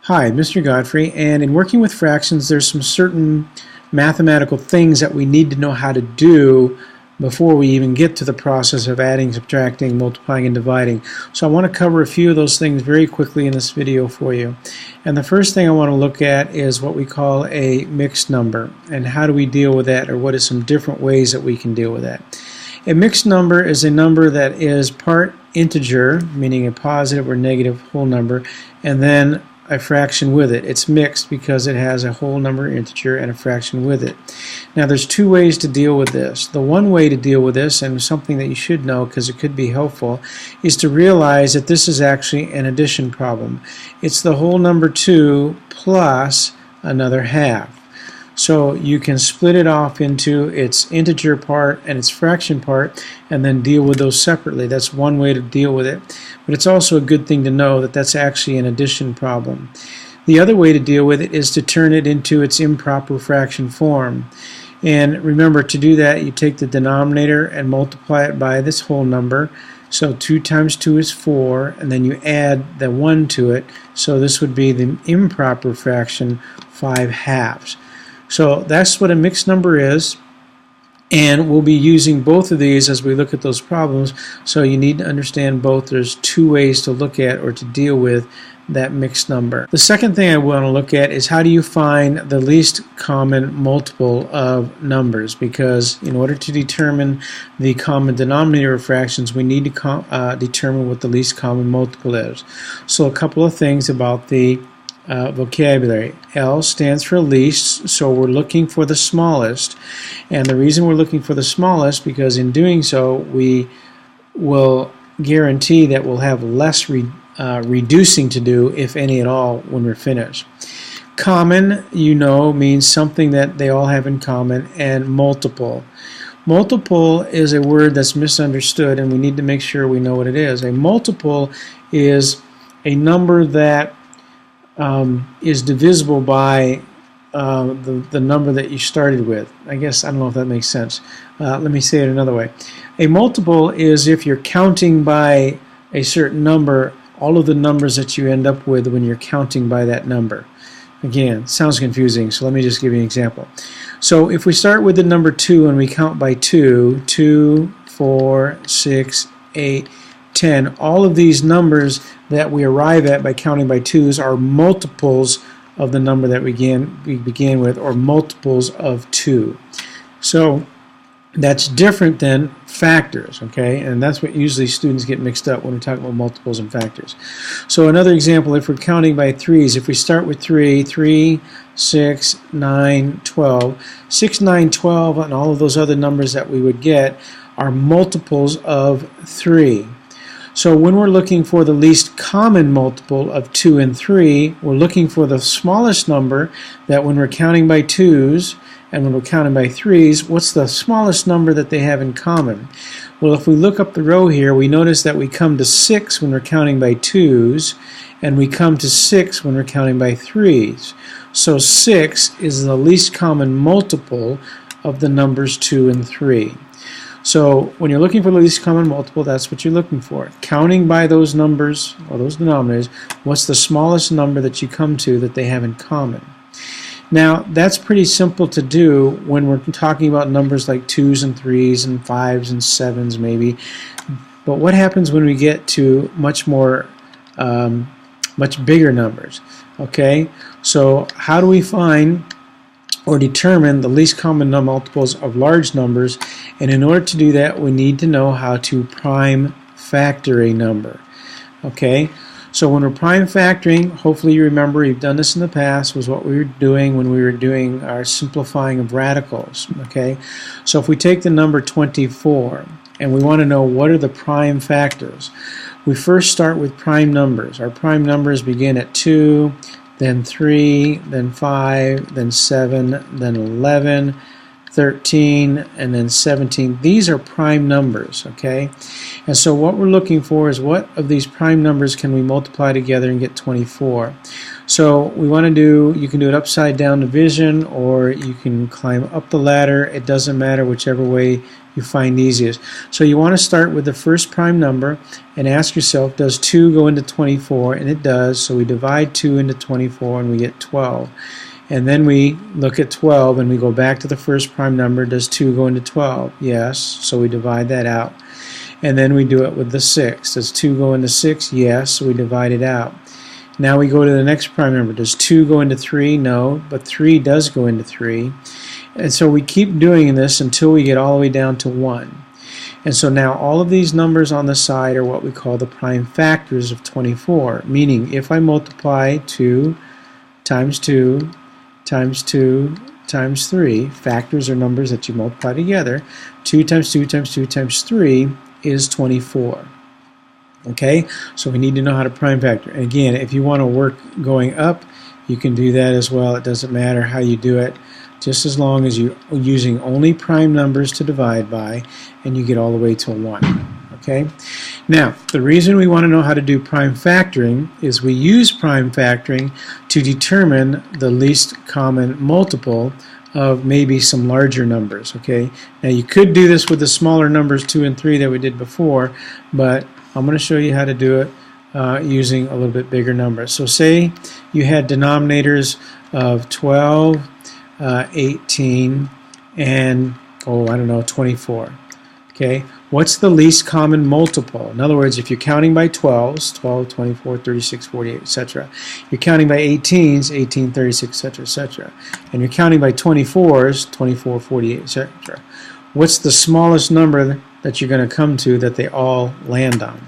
Hi, Mr. Godfrey, and in working with fractions there's some certain mathematical things that we need to know how to do before we even get to the process of adding, subtracting, multiplying, and dividing. So I want to cover a few of those things very quickly in this video for you. And the first thing I want to look at is what we call a mixed number, and how do we deal with that, or what are some different ways that we can deal with that. A mixed number is a number that is part integer, meaning a positive or negative whole number, and then a fraction with it. It's mixed because it has a whole number integer and a fraction with it. Now there's two ways to deal with this. The one way to deal with this, and something that you should know because it could be helpful, is to realize that this is actually an addition problem. It's the whole number 2 plus another half. So you can split it off into its integer part and its fraction part and then deal with those separately. That's one way to deal with it. But it's also a good thing to know that that's actually an addition problem. The other way to deal with it is to turn it into its improper fraction form. And remember, to do that, you take the denominator and multiply it by this whole number. So 2 times 2 is 4, and then you add the 1 to it. So this would be the improper fraction 5/2. So that's what a mixed number is, and we'll be using both of these as we look at those problems. So you need to understand both. There's two ways to look at or to deal with that mixed number. The second thing I want to look at is how do you find the least common multiple of numbers, because in order to determine the common denominator of fractions we need to determine what the least common multiple is. So a couple of things about the vocabulary. L stands for least, so we're looking for the smallest, and the reason we're looking for the smallest because in doing so we will guarantee that we'll have less reducing to do, if any at all, when we're finished. Common, you know, means something that they all have in common, and multiple. Multiple is a word that's misunderstood, and we need to make sure we know what it is. A multiple is a number that is divisible by the number that you started with. I guess, I don't know if that makes sense. Let me say it another way. A multiple is if you're counting by a certain number, all of the numbers that you end up with when you're counting by that number. Again, sounds confusing, so let me just give you an example. So if we start with the number 2 and we count by 2, 2, 4, 6, 8, 10, all of these numbers that we arrive at by counting by 2s are multiples of the number that we began with, or multiples of 2. So that's different than factors, okay? And that's what usually students get mixed up when we talk about multiples and factors. So another example, if we're counting by 3s, if we start with 3, 3, 6, 9, 12, 6, 9, 12, and all of those other numbers that we would get are multiples of 3. So when we're looking for the least common multiple of 2 and 3, we're looking for the smallest number that when we're counting by 2s and when we're counting by 3s, what's the smallest number that they have in common? Well, if we look up the row here, we notice that we come to 6 when we're counting by 2s, and we come to 6 when we're counting by 3s. So 6 is the least common multiple of the numbers 2 and 3. So when you're looking for the least common multiple, that's what you're looking for. Counting by those numbers, or those denominators, what's the smallest number that you come to that they have in common? Now, that's pretty simple to do when we're talking about numbers like 2s and 3s and 5s and 7s maybe. But what happens when we get to much bigger numbers? Okay, so how do we find or determine the least common multiples of large numbers? And in order to do that, we need to know how to prime factor a number. Okay, so when we're prime factoring, hopefully you remember, you've done this in the past, was what we were doing when we were doing our simplifying of radicals. Okay, so if we take the number 24 and we want to know what are the prime factors, we first start with prime numbers. Our prime numbers begin at 2, then 3, then 5, then 7, then 11, 13, and then 17. These are prime numbers, okay? And so what we're looking for is what of these prime numbers can we multiply together and get 24. So we want to do, you can do it upside down division, or you can climb up the ladder. It doesn't matter, whichever way you find easiest. So you want to start with the first prime number and ask yourself, does 2 go into 24? And it does, so we divide 2 into 24 and we get 12. And then we look at 12 and we go back to the first prime number. Does 2 go into 12? Yes, so we divide that out. And then we do it with the 6. Does 2 go into 6? Yes, so we divide it out. Now we go to the next prime number. Does 2 go into 3? No, but 3 does go into 3. And so we keep doing this until we get all the way down to 1. And so now all of these numbers on the side are what we call the prime factors of 24, meaning if I multiply 2 times 2 times 2 times 3, factors are numbers that you multiply together, 2 times 2 times 2 times 3 is 24. Okay, so we need to know how to prime factor. And again, if you want to work going up, you can do that as well. It doesn't matter how you do it, just as long as you're using only prime numbers to divide by and you get all the way to 1. Okay, now the reason we want to know how to do prime factoring is we use prime factoring to determine the least common multiple of maybe some larger numbers. Okay, now you could do this with the smaller numbers 2 and 3 that we did before, but I'm going to show you how to do it using a little bit bigger numbers. So say you had denominators of 12, 18, and, oh, I don't know, 24. Okay, what's the least common multiple? In other words, if you're counting by 12s, 12, 24, 36, 48, etc. You're counting by 18s, 18, 36, etc., etc. And you're counting by 24s, 24, 48, etc. What's the smallest number that you're going to come to that they all land on?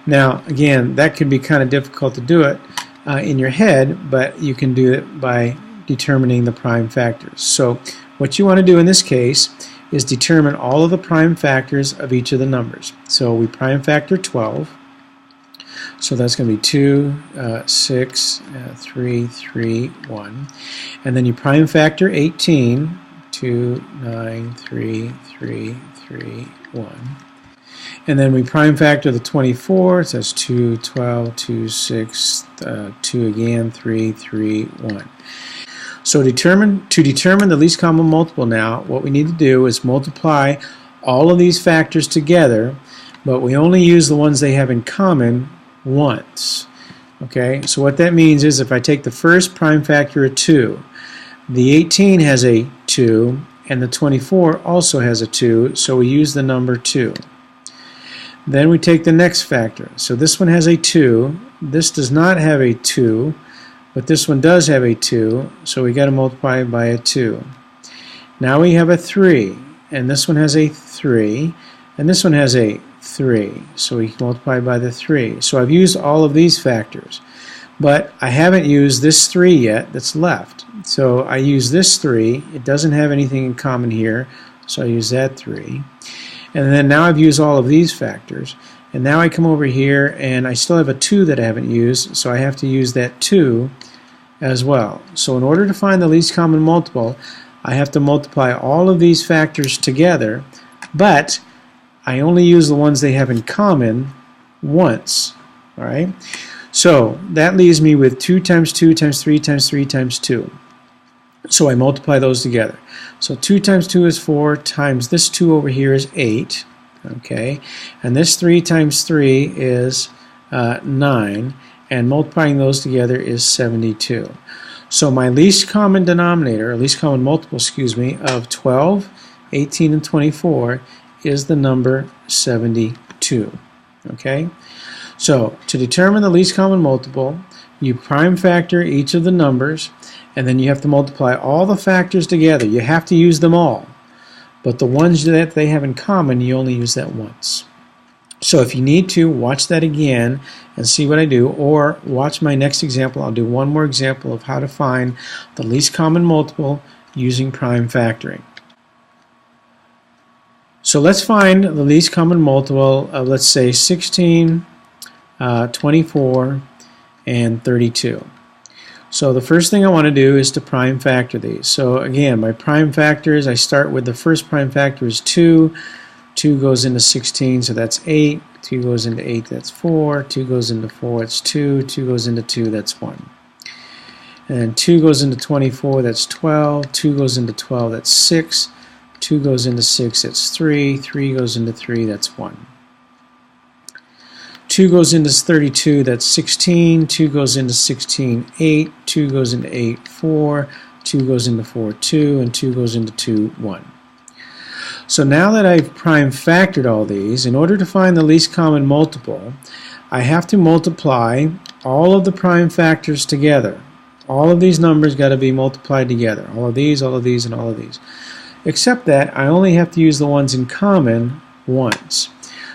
Now, again, that can be kind of difficult to do it in your head, but you can do it by determining the prime factors. So what you want to do in this case is determine all of the prime factors of each of the numbers. So we prime factor 12. So that's going to be 2, 6, 3, 3, 1. And then you prime factor 18. 2, 9, 3, 3, 3, 1. And then we prime factor the 24. So that's 2, 12, 2, 6, 2 again, 3, 3, 1. So to determine the least common multiple now, what we need to do is multiply all of these factors together, but we only use the ones they have in common once. Okay, so what that means is if I take the first prime factor of 2, the 18 has a 2, and the 24 also has a 2, so we use the number 2. Then we take the next factor. So this one has a 2, this does not have a 2, but this one does have a 2, so we got to multiply by a 2. Now we have a 3, and this one has a 3, and this one has a 3, so we multiply by the 3. So I've used all of these factors, but I haven't used this 3 yet that's left. So I use this 3, it doesn't have anything in common here, so I use that 3. And then now I've used all of these factors, and now I come over here and I still have a 2 that I haven't used, so I have to use that 2 as well. So in order to find the least common multiple, I have to multiply all of these factors together, but I only use the ones they have in common once. All right? So that leaves me with 2 times 2 times 3 times 3 times 2. So I multiply those together. So 2 times 2 is 4 times this 2 over here is 8. Okay, and this 3 times 3 is 9, and multiplying those together is 72. So my least common denominator, or least common multiple, excuse me, of 12, 18, and 24 is the number 72. Okay, so to determine the least common multiple, you prime factor each of the numbers, and then you have to multiply all the factors together. You have to use them all. But the ones that they have in common, you only use that once. So if you need to, watch that again and see what I do, or watch my next example. I'll do one more example of how to find the least common multiple using prime factoring. So let's find the least common multiple of, let's say, 16, 24, and 32. So the first thing I want to do is to prime factor these. So again, my prime factors, I start with the first prime factor is 2. 2 goes into 16, so that's 8. 2 goes into 8, that's 4. 2 goes into 4, it's 2. 2 goes into 2, that's 1. And 2 goes into 24, that's 12. 2 goes into 12, that's 6. 2 goes into 6, that's 3. 3 goes into 3, that's 1. 2 goes into 32, that's 16. 2 goes into 16, 8. 2 goes into 8, 4. 2 goes into 4, 2. And 2 goes into 2, 1. So now that I've prime factored all these, in order to find the least common multiple, I have to multiply all of the prime factors together. All of these numbers got to be multiplied together. All of these, and all of these. Except that I only have to use the ones in common once.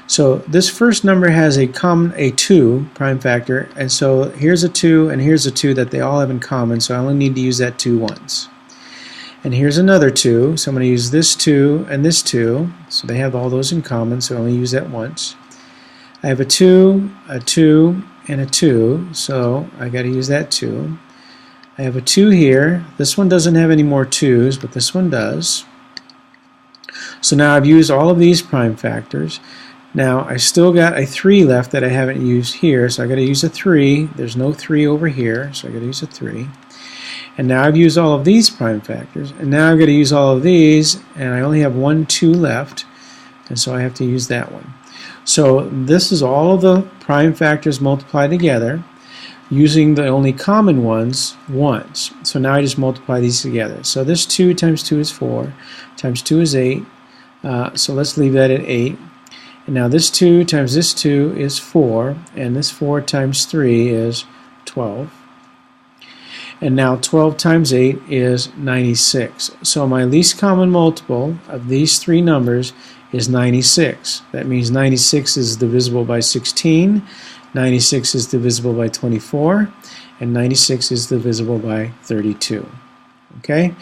So this first number has a 2 prime factor, and so here's a 2 and here's a 2 that they all have in common, so I only need to use that 2 once. And here's another 2, so I'm going to use this 2 and this 2, so they have all those in common, so I only use that once. I have a 2, and a 2, so I got to use that 2. I have a 2 here. This one doesn't have any more 2's, but this one does. So now I've used all of these prime factors. Now I still got a 3 left that I haven't used here, so I got to use a 3. There's no 3 over here, so I got to use a 3. And now I've used all of these prime factors, and now I've got to use all of these, and I only have 1 2 left, and so I have to use that one. So this is all of the prime factors multiplied together, using the only common ones once. So now I just multiply these together. So this 2 times 2 is 4, times 2 is 8, so let's leave that at 8. And now this 2 times this 2 is 4, and this 4 times 3 is 12. And now 12 times 8 is 96. So my least common multiple of these three numbers is 96. That means 96 is divisible by 16, 96 is divisible by 24, and 96 is divisible by 32. Okay?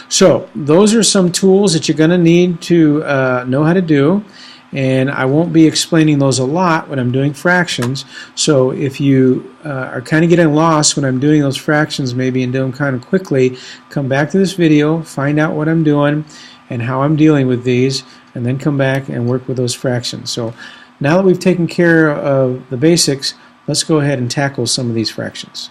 So those are some tools that you're going to need to know how to do. And I won't be explaining those a lot when I'm doing fractions. So if you are kind of getting lost when I'm doing those fractions maybe and do them kind of quickly, come back to this video, find out what I'm doing and how I'm dealing with these, and then come back and work with those fractions. So now that we've taken care of the basics, let's go ahead and tackle some of these fractions.